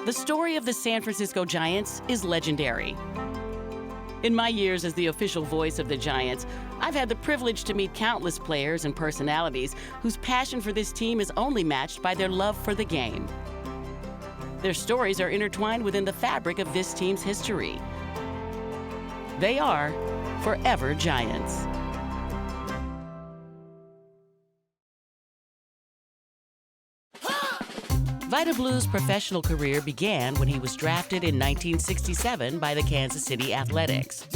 The story of the San Francisco Giants is legendary. In my years as the official voice of the Giants, I've had the privilege to meet countless players and personalities whose passion for this team is only matched by their love for the game. Their stories are intertwined within the fabric of this team's history. They are forever Giants. Vida Blue's professional career began when he was drafted in 1967 by the Kansas City Athletics.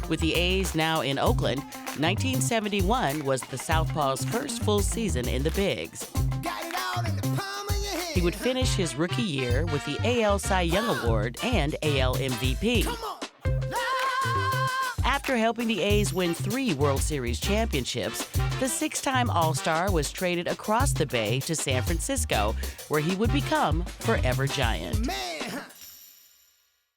With the A's now in Oakland, 1971 was the Southpaw's first full season in the Bigs. He would finish his rookie year with the AL Cy Young Award and AL MVP. After helping the A's win 3 World Series championships, the 6-time All-Star was traded across the Bay to San Francisco, where he would become forever Giant.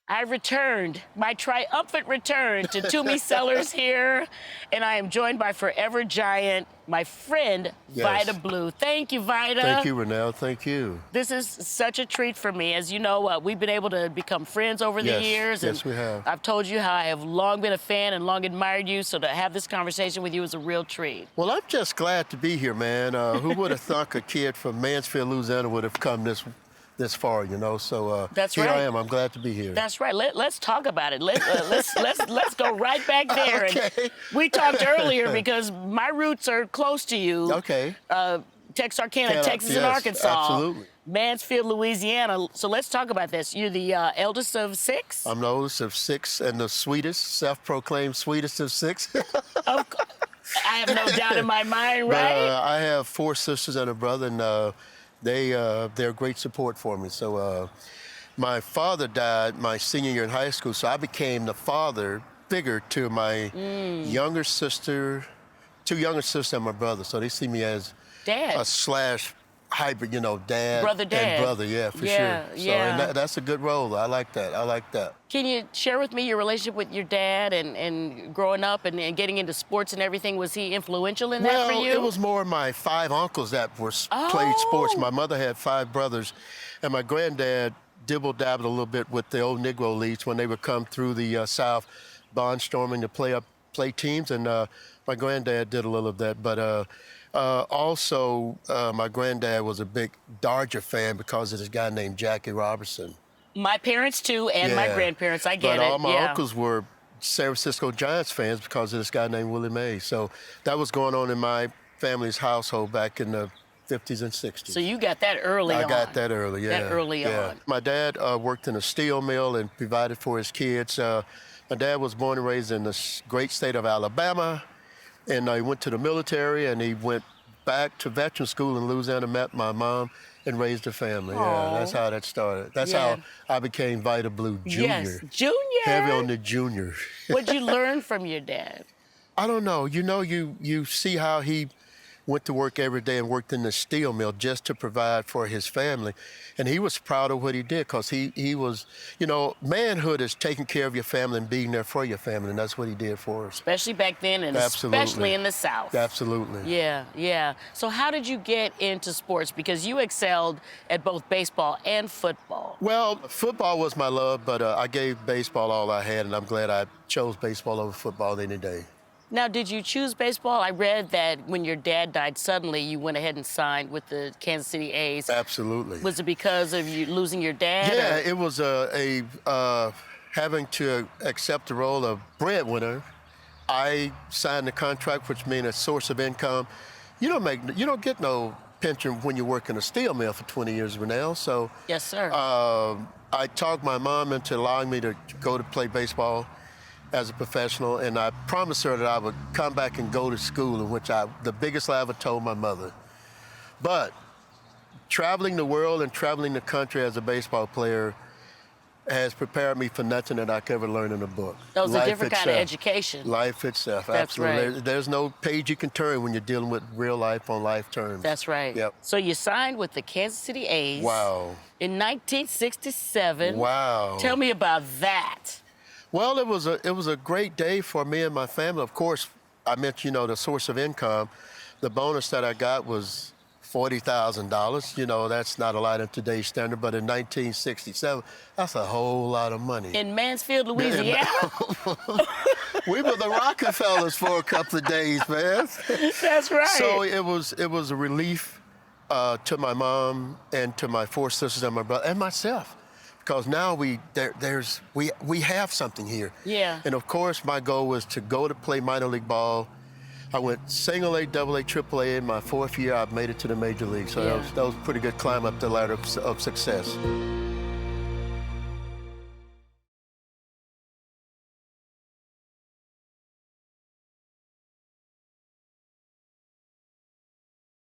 I returned, my triumphant return to Toomey Cellars here, and I am joined by forever Giant, my friend, Yes. Vida Blue. Thank you, Vida. Thank you, Renel. Thank you. This is such a treat for me. As you know, we've been able to become friends over the years. Yes, and we have. I've told you how I have long been a fan and long admired you, so to have this conversation with you is a real treat. Well, I'm just glad to be here, man. Who would have thought a kid from Mansfield, Louisiana would have come this far, you know? So That's here right. I am. I'm glad to be here. That's right. Let's talk about it. Let's go right back there. Okay. And we talked earlier because my roots are close to you. Okay. Texarkana, Texas, yes, and Arkansas. absolutely. Mansfield, Louisiana. So let's talk about this. You're the eldest of 6? I'm the oldest of 6 and the sweetest, self-proclaimed sweetest of 6. I have no doubt in my mind, right? But, I have 4 sisters and a brother, and they're great support for me. So my father died my senior year in high school, so I became the father figure to my younger sister, 2 younger sisters and my brother. So they see me as Dad. a / hybrid, you know, dad Brother, and brother, yeah, for Yeah, sure. So, yeah. and that's a good role. I like that. I like that. Can you share with me your relationship with your dad and growing up and getting into sports and everying? Was he influential in that for you? It was more my 5 uncles that played sports. My mother had 5 brothers, and my granddad dibble-dabbled a little bit with the old Negro Leagues when they would come through the South barnstorming to play teams, and my granddad did a little of that. But also, my granddad was a big Dodger fan because of this guy named Jackie Robertson. My parents, too, and my grandparents. I get it. But all my uncles were San Francisco Giants fans because of this guy named Willie Mays. So that was going on in my family's household back in the 50s and 60s. So you got that early on. I got that early, yeah. That early on. My dad worked in a steel mill and provided for his kids. My dad was born and raised in the great state of Alabama, and he went to the military, and he went back to veteran school in Louisiana, met my mom, and raised a family. Aww. Yeah, that's how that started. That's how I became Vida Blue Jr. Yes, Junior. Heavy on the junior. What'd you learn from your dad? I don't know. You know, you see how he went to work every day and worked in the steel mill just to provide for his family. And he was proud of what he did because he was, you know, manhood is taking care of your family and being there for your family, and that's what he did for us. Especially back then and especially in the South. Absolutely. Yeah, yeah. So how did you get into sports? Because you excelled at both baseball and football. Well, football was my love, but I gave baseball all I had, and I'm glad I chose baseball over football any day. Now, did you choose baseball? I read that when your dad died suddenly, you went ahead and signed with the Kansas City A's. Absolutely. Was it because of you losing your dad? Yeah, or? it was having to accept the role of breadwinner. I signed the contract, which means a source of income. You don't get no pension when you work in a steel mill for 20 years, Renel. So Yes, sir. I talked my mom into allowing me to go to play baseball as a professional, and I promised her that I would come back and go to school, in which the biggest lie I ever told my mother. But traveling the world and traveling the country as a baseball player has prepared me for nothing that I could ever learn in a book. That was Life a different kind of itself. education. Life itself, That's absolutely. right. There's no page you can turn when you're dealing with real life on life terms. That's right. Yep. So you signed with the Kansas City A's. Wow. In 1967. Wow. Tell me about that. Well, it was a great day for me and my family. Of course, I mentioned, the source of income. The bonus that I got was $40,000. You know, that's not a lot in today's standard, but in 1967, that's a whole lot of money. In Mansfield, Louisiana? We were the Rockefellers for a couple of days, man. That's right. So it was a relief to my mom and to my 4 sisters and my brother and myself, because now we have something here. Yeah. And of course, my goal was to go to play minor league ball. I went single A, double A, triple A. In my 4th year, I made it to the major league. So that was a pretty good climb up the ladder of success.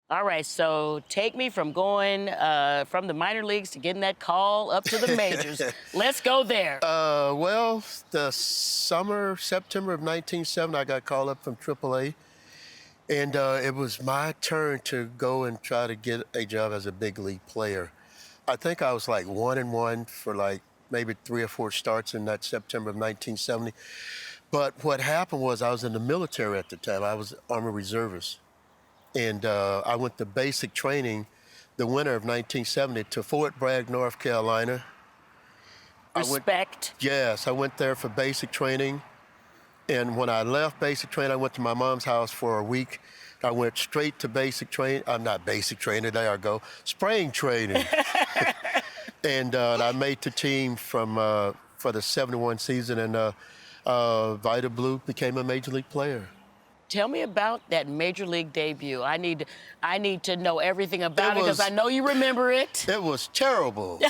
All right, so take me from going from the minor leagues to getting that call up to the majors. Let's go there. Well, the September of 1970, I got called up from AAA, and it was my turn to go and try to get a job as a big league player. I think I was like 1-1 for like maybe 3 or 4 starts in that September of 1970. But what happened was I was in the military at the time. I was Army Reservist. And I went to basic training the winter of 1970 to Fort Bragg, North Carolina. Respect. Yes, I went there for basic training. And when I left basic training, I went to my mom's house for a week. I went straight to basic training. I'm not basic training, there I go. Spring training. And I made the team for the 71 season, and Vida Blue became a major league player. Tell me about that major league debut. I need to know everything about it because I know you remember it. It was terrible.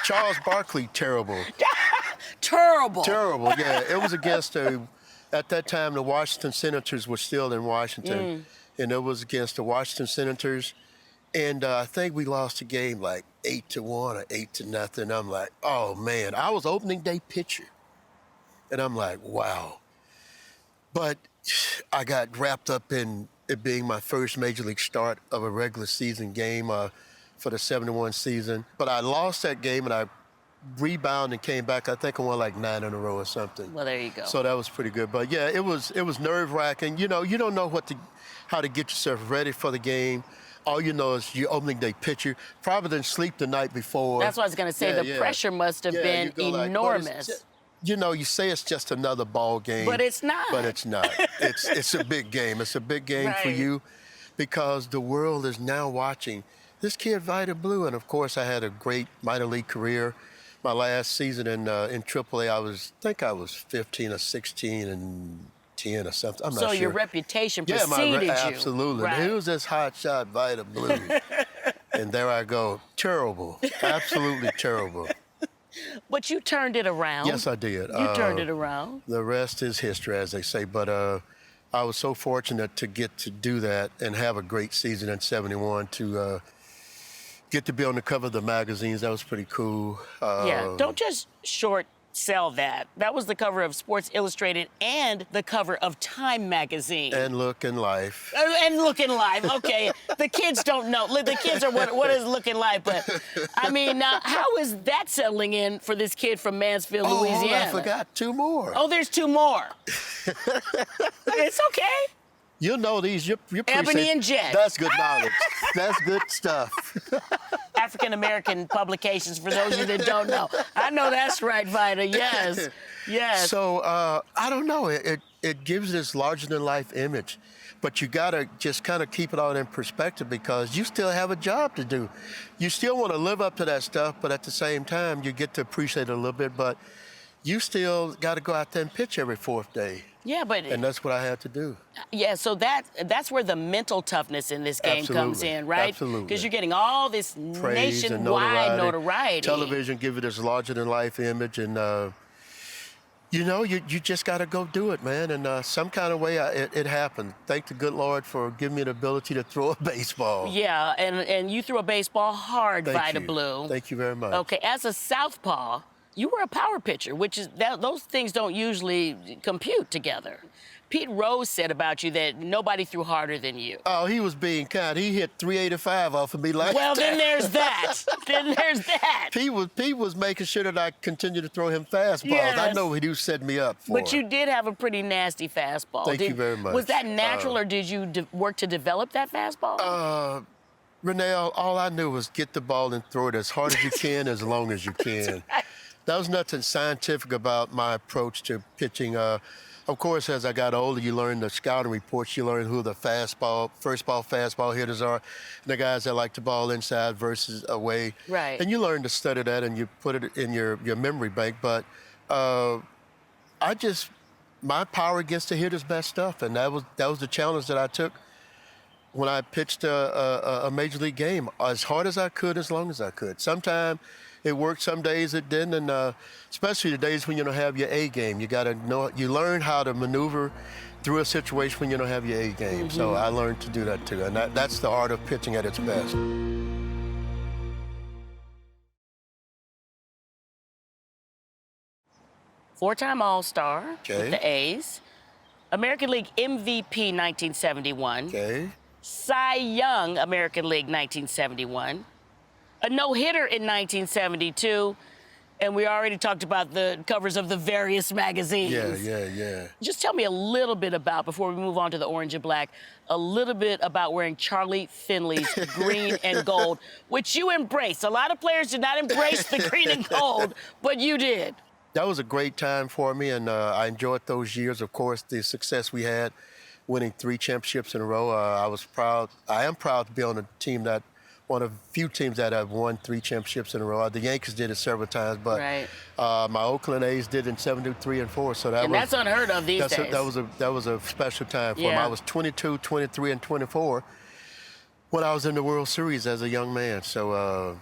Charles Barkley, terrible. Terrible. Terrible, yeah. It was against at that time, the Washington Senators were still in Washington, and it was against the Washington Senators. And I think we lost the game like 8-1 or 8-0. I'm like, oh man, I was opening day pitcher. And I'm like, wow. But I got wrapped up in it being my first major league start of a regular season game for the 71 season. But I lost that game, and I rebounded and came back. I think I won like 9 in a row or something. Well, there you go. So that was pretty good. But yeah, it was nerve-wracking. You know, you don't know how to get yourself ready for the game. All you know is your opening day pitcher. Probably didn't sleep the night before. That's what I was going to say. The pressure must have been enormous. You know, you say it's just another ball game. But it's not. But it's not. It's a big game. It's a big game for you, because the world is now watching this kid, Vida Blue. And of course, I had a great minor league career. My last season in AAA, I think I was 15 or 16 and 10 or something. I'm not sure. So your reputation preceded you. Absolutely. Right. Who's this hot shot Vida Blue? And there I go. Terrible. Absolutely terrible. But you turned it around. Yes, I did. You turned it around. The rest is history, as they say. But I was so fortunate to get to do that and have a great season in 71, to get to be on the cover of the magazines. That was pretty cool. Yeah, don't just short sell that. That was the cover of Sports Illustrated and the cover of Time magazine. And Look in Life. And Look in Life. Okay, the kids don't know. The kids are what is Look in Life, but I mean, how is that settling in for this kid from Mansfield, Louisiana? I forgot 2 more. Oh, there's 2 more. It's okay. You'll know these. You Ebony and Jet. That's good knowledge. That's good stuff. African American publications, for those of you that don't know. I know that's right, Vida. Yes. Yes. So I don't know. It gives this larger than life image, but you gotta just kind of keep it all in perspective, because you still have a job to do. You still want to live up to that stuff, but at the same time, you get to appreciate it a little bit. But you still got to go out there and pitch every 4th day. Yeah, but and that's what I had to do. Yeah, so that's where the mental toughness in this game comes in, right? Absolutely. Because you're getting all this praise nationwide notoriety. Television give it this larger than life image, and you know, you just got to go do it, man. And some kind of way it happened. Thank the good Lord for giving me the ability to throw a baseball. Yeah, and you threw a baseball hard, Vida Blue. Thank you very much. Okay, as a southpaw, you were a power pitcher, which is those things don't usually compute together. Pete Rose said about you that nobody threw harder than you. Oh, he was being kind. He hit 385 off of me like well, that. Well, then there's that. Then there's that. Pete was making sure that I continued to throw him fastballs. Yes. I know he was setting me up for But you did have a pretty nasty fastball. Thank you very much. Was that natural, or did you work to develop that fastball? Renel, all I knew was get the ball and throw it as hard as you can, as long as you can. There was nothing scientific about my approach to pitching. Of course, as I got older, you learn the scouting reports. You learn who the first ball, fastball hitters are, and the guys that like the ball inside versus away. Right. And you learn to study that, and you put it in your memory bank. But my power gets to hit his best stuff, and that was the challenge that I took when I pitched a major league game, as hard as I could, as long as I could. Sometimes it worked, some days it didn't, and especially the days when you don't have your A game. You got to know, you learn how to maneuver through a situation when you don't have your A game. Mm-hmm. So I learned to do that too, and that's the art of pitching at its best. Four-time All-Star Okay. with the A's. American League MVP 1971. Okay. Cy Young American League 1971. A no-hitter in 1972. And we already talked about the covers of the various magazines. Yeah. Just tell me a little bit about, before we move on to the orange and black, a little bit about wearing Charlie Finley's green and gold, which you embraced. A lot of players did not embrace the green and gold, but you did. That was a great time for me, and I enjoyed those years. Of course, the success we had, winning 3 championships in a row. I was proud. I am proud to be on a team that, one of the few teams that have won 3 championships in a row. The Yankees did it several times, but right. My Oakland A's did in 73 and 4. So that's unheard of these days. That was a special time for me. I was 22, 23, and 24 when I was in the World Series as a young man. So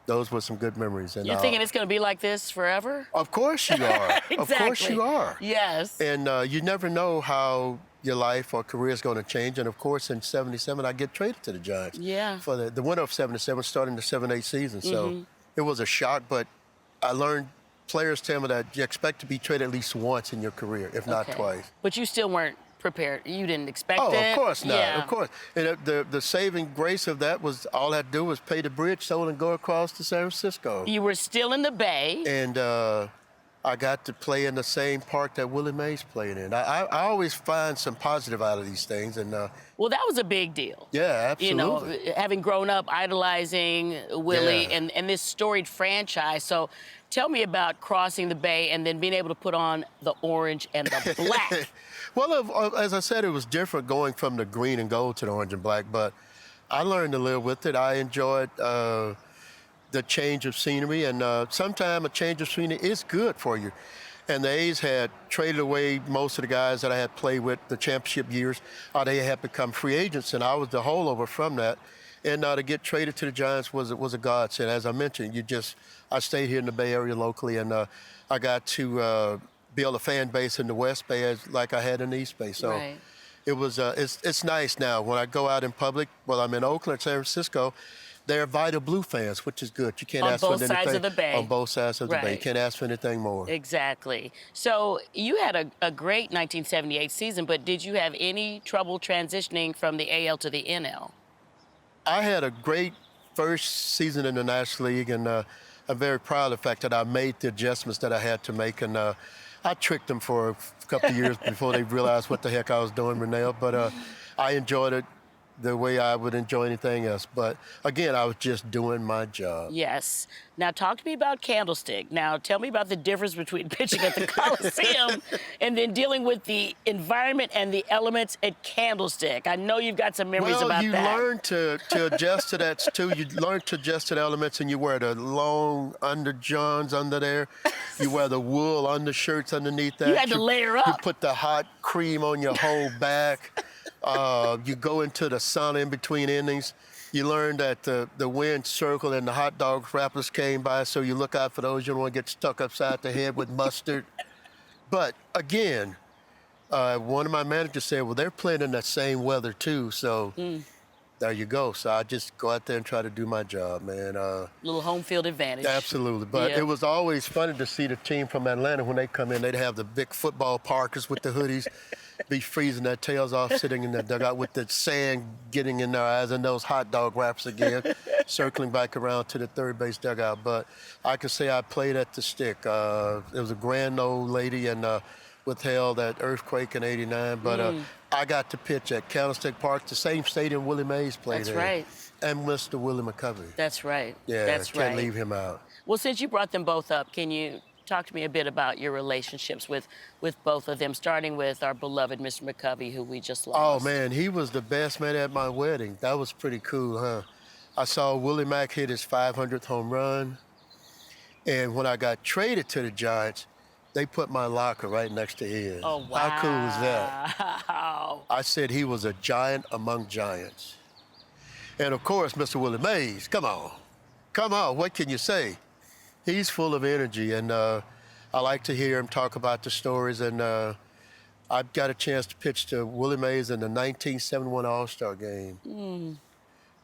those were some good memories. And you're thinking it's going to be like this forever? Of course you are. Exactly. Of course you are. Yes. And you never know how your life or career is going to change. And of course, in 77, I get traded to the Giants. Yeah. For the winter of 77, starting the 7-8 season. So it was a shock, but I learned, players tell me that you expect to be traded at least once in your career, if not twice. But you still weren't prepared. You didn't expect it? Oh, of course not. Yeah. Of course. And the saving grace of that was all I had to do was pay the bridge, sold, and go across to San Francisco. You were still in the Bay. And I got to play in the same park that Willie Mays played in. I always find some positive out of these things. And well, that was a big deal. Yeah, absolutely. You know, having grown up idolizing Willie and this storied franchise. So tell me about crossing the Bay and then being able to put on the orange and the black. Well, as I said, it was different going from the green and gold to the orange and black, but I learned to live with it. I enjoyed the change of scenery, and sometimes a change of scenery is good for you. And the A's had traded away most of the guys that I had played with the championship years. They had become free agents, and I was the holdover from that. And to get traded to the Giants was a godsend. As I mentioned, I stayed here in the Bay Area locally, and I got to build a fan base in the West Bay like I had in the East Bay. So it was it's nice now when I go out in public. Well, I'm in Oakland, San Francisco. They're Vida Blue fans, which is good. You can't ask for anything. On both sides of the Bay. On both sides of the Bay. You can't ask for anything more. Exactly. So you had a great 1978 season, but did you have any trouble transitioning from the AL to the NL? I had a great first season in the National League, and I'm very proud of the fact that I made the adjustments that I had to make. And I tricked them for a couple of years before they realized what the heck I was doing, Renel. But I enjoyed it the way I would enjoy anything else. But again, I was just doing my job. Yes. Now talk to me about Candlestick. Now tell me about the difference between pitching at the Coliseum and then dealing with the environment and the elements at Candlestick. I know you've got some memories about that. Well, you learn to adjust to that too. You learn to adjust to the elements, and you wear the long underjohns under there. You wear the wool undershirts underneath that. You had to layer up. You put the hot cream on your whole back. You go into the sauna in between innings. You learn that the wind circled and the hot dog wrappers came by, so you look out for those. You don't want to get stuck upside the head with mustard. But again, one of my managers said, well, they're playing in that same weather too, so there you go. So I just go out there and try to do my job, man. Little home field advantage. Absolutely. But it was always funny to see the team from Atlanta when they come in. They'd have the big football parkers with the hoodies, be freezing their tails off, sitting in the dugout with the sand getting in their eyes and those hot dog wraps again, circling back around to the third base dugout. But I can say I played at the stick. It was a grand old lady and withheld that earthquake in '89. But I got to pitch at Candlestick Park, the same stadium Willie Mays played in. That's right. and Mr. Willie McCovey. That's right. Yeah, That's can't right. leave him out. Well, since you brought them both up, can you talk to me a bit about your relationships with both of them, starting with our beloved Mr. McCovey, who we just lost? Oh, man, he was the best man at my wedding. That was pretty cool, huh? I saw Willie Mack hit his 500th home run. And when I got traded to the Giants, they put my locker right next to his. Oh, wow. How cool was that? Wow. I said he was a giant among giants. And of course, Mr. Willie Mays, come on. Come on, what can you say? He's full of energy, and I like to hear him talk about the stories. And I've got a chance to pitch to Willie Mays in the 1971 AllStar Game.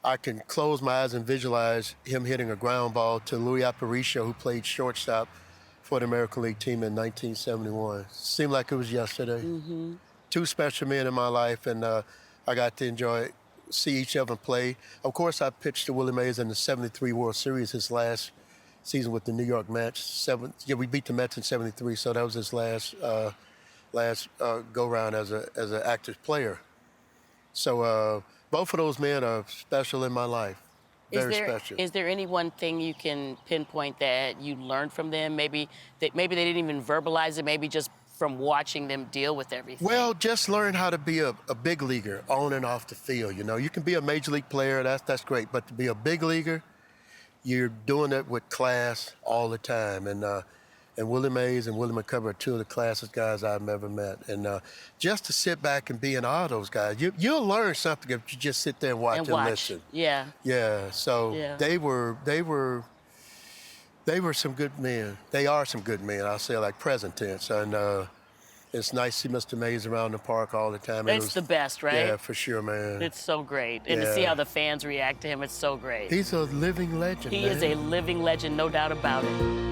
I can close my eyes and visualize him hitting a ground ball to Louis Aparicio, who played shortstop for the American League team in 1971. Seemed like it was yesterday. Two special men in my life, and I got to see each of them play. Of course, I pitched to Willie Mays in the '73 World Series, his last season with the New York Mets. We beat the Mets in '73, so that was his last go-round as an active player. So both of those men are special in my life. Very special. Is there any one thing you can pinpoint that you learned from them? Maybe they didn't even verbalize it. Maybe just from watching them deal with everything. Well, just learn how to be a big leaguer on and off the field. You know, you can be a major league player. That's great. But to be a big leaguer, you're doing it with class all the time. And Willie Mays and Willie McCovey are two of the classiest guys I've ever met. And just to sit back and be in awe of those guys, you'll learn something if you just sit there and watch and listen. Yeah. Yeah. So Yeah. they were some good men. They are some good men. I'll say like present tense. And it's nice to see Mr. Mays around the park all the time. It's the best, right? Yeah, for sure, man. It's so great. And to see how the fans react to him, it's so great. He's a living legend, He man. is a living legend, no doubt about it.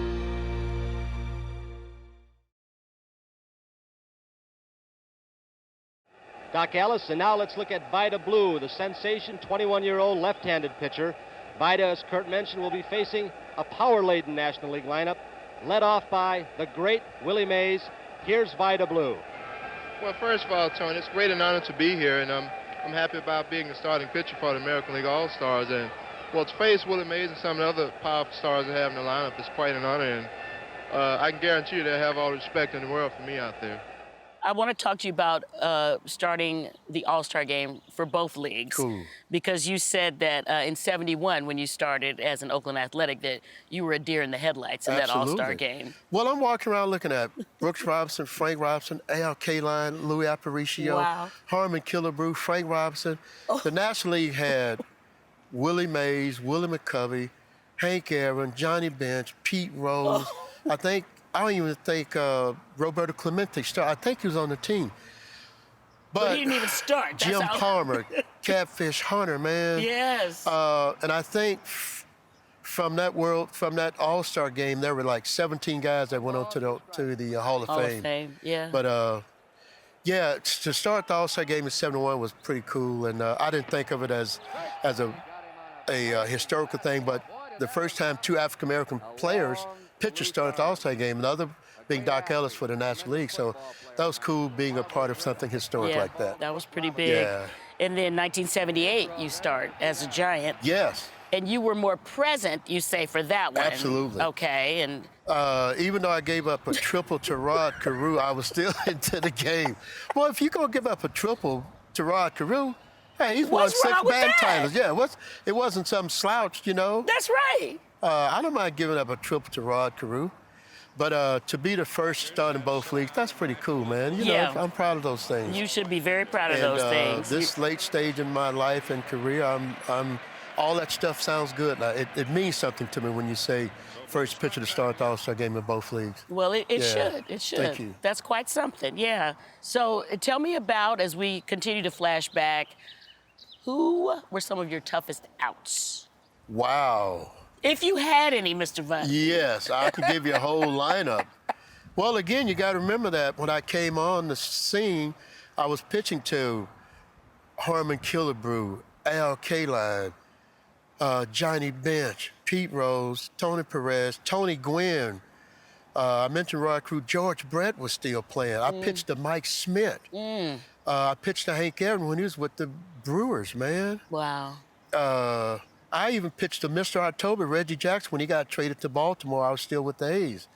Doc Ellis, and now let's look at Vida Blue, the sensation 21-year-old left-handed pitcher. Vida, as Kurt mentioned, will be facing a power-laden National League lineup, led off by the great Willie Mays. Here's Vida Blue. Well, first of all, Tony, it's great and honor to be here, and I'm happy about being the starting pitcher for the American League All-Stars. And, well, to face Willie Mays and some of the other powerful stars they have in the lineup is quite an honor, and I can guarantee you they'll have all the respect in the world for me out there. I want to talk to you about starting the AllStar Game for both leagues. Cool. Because you said that in '71, when you started as an Oakland Athletic, that you were a deer in the headlights in that AllStar Game. Well, I'm walking around looking at Brooks Robinson, Frank Robinson, A.L. Kaline, Louis Aparicio, Wow. Harmon Killebrew, Frank Robinson. Oh. The National League had Willie Mays, Willie McCovey, Hank Aaron, Johnny Bench, Pete Rose. Oh. I don't even think Roberto Clemente started. I think he was on the team. But he didn't even start. That's Jim how... Palmer, Catfish Hunter, man. Yes. And I think from that All-Star Game, there were like 17 guys that went on to the Hall of Fame. Hall of Fame, yeah. But yeah, to start the All-Star Game in '71 was pretty cool, and I didn't think of it as a historical thing. But the first time two African American pitchers started the All-Star Game, and the other being Doc Ellis for the National League. So that was cool being a part of something historic like that. That was pretty big. Yeah. And then 1978, you start as a Giant. Yes. And you were more present, you say, for that one. Absolutely. Okay, and... even though I gave up a triple to Rod Carew, I was still into the game. Well, if you're going to give up a triple to Rod Carew, hey, he's won 6 band titles. Yeah, it wasn't some slouch, you know. That's right. I don't mind giving up a triple to Rod Carew. But to be the first start in both leagues, that's pretty cool, man. You know, I'm proud of those things. You should be very proud of those things. This late stage in my life and career, I'm all that stuff sounds good. It means something to me when you say first pitcher to start the All-Star Game in both leagues. Well, it should. It should. Thank you. That's quite something, yeah. So tell me about, as we continue to flash back, who were some of your toughest outs? Wow. If you had any, Mr. Vaughn. Yes, I could give you a whole lineup. Well, again, you got to remember that when I came on the scene, I was pitching to Harmon Killebrew, Al Kaline, Johnny Bench, Pete Rose, Tony Perez, Tony Gwynn. I mentioned Rod Carew. George Brett was still playing. I pitched to Mike Smith. I pitched to Hank Aaron when he was with the Brewers, man. Wow. I even pitched to Mr. October, Reggie Jackson, when he got traded to Baltimore. I was still with the A's.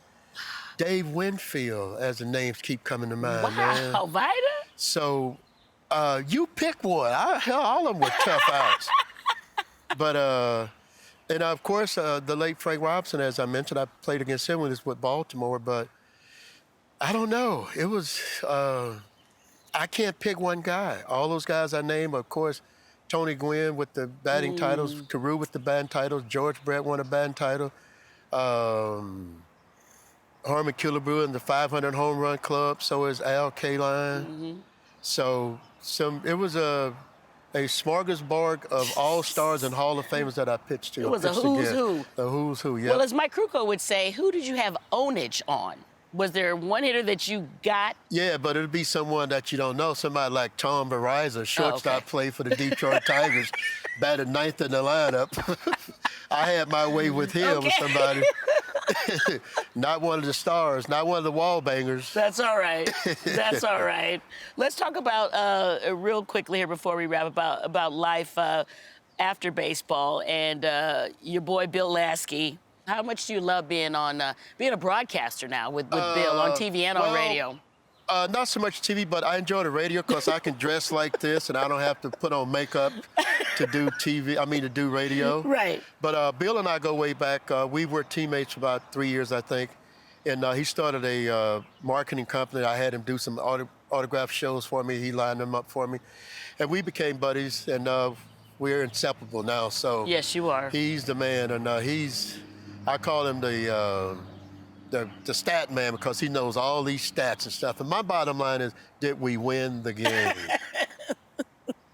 Dave Winfield, as the names keep coming to mind, man. Wow, Vida? So, you pick one. Hell, all of them were tough outs. But, and of course, the late Frank Robinson, as I mentioned, I played against him when he was with Baltimore, but I don't know. It was, I can't pick one guy. All those guys I named, of course, Tony Gwynn with the batting titles, Carew with the batting titles, George Brett won a batting title, Harmon Killebrew in the 500 home run club, so is Al Kaline. So it was a smorgasbord of all-stars and Hall of Famers that I pitched to. It was a who's who. A who's who, yeah. Well, as Mike Krukow would say, who did you have ownage on? Was there one hitter that you got? Yeah, but it'd be someone that you don't know. Somebody like Tom Baraiza, shortstop, played for the Detroit Tigers, batted ninth in the lineup. I had my way with him, with somebody. Not one of the stars, not one of the wall bangers. That's all right. That's all right. Let's talk about, real quickly here before we wrap, about life after baseball and your boy Bill Lasky. How much do you love being a broadcaster now with Bill on TV and on radio? Not so much TV, but I enjoy the radio because I can dress like this and I don't have to put on makeup to do to do radio. Right. But Bill and I go way back. We were teammates for about 3 years, I think. And he started a marketing company. I had him do some autograph shows for me. He lined them up for me. And we became buddies, and we're inseparable now. So yes, you are. He's the man, and I call him the stat man because he knows all these stats and stuff. And my bottom line is, did we win the game?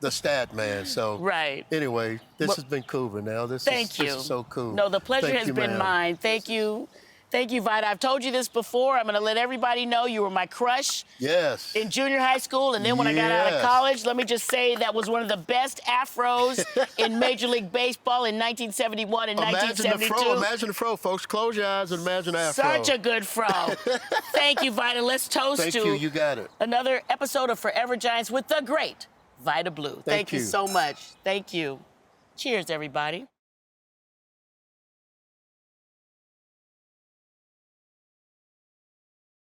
The stat man. So right. Anyway, this has been cool, Renel. This is so cool. No, the pleasure has been mine. Thank you. Thank you, Vida. I've told you this before. I'm going to let everybody know you were my crush. Yes. In junior high school, and then when I got out of college, let me just say that was one of the best afros in Major League Baseball in 1971 and 1972. Imagine the fro, folks. Close your eyes and imagine the afro. Such a good fro. Thank you, Vida. Let's toast Thank you. You got it. Another episode of Forever Giants with the great Vida Blue. Thank you so much. Thank you. Cheers, everybody.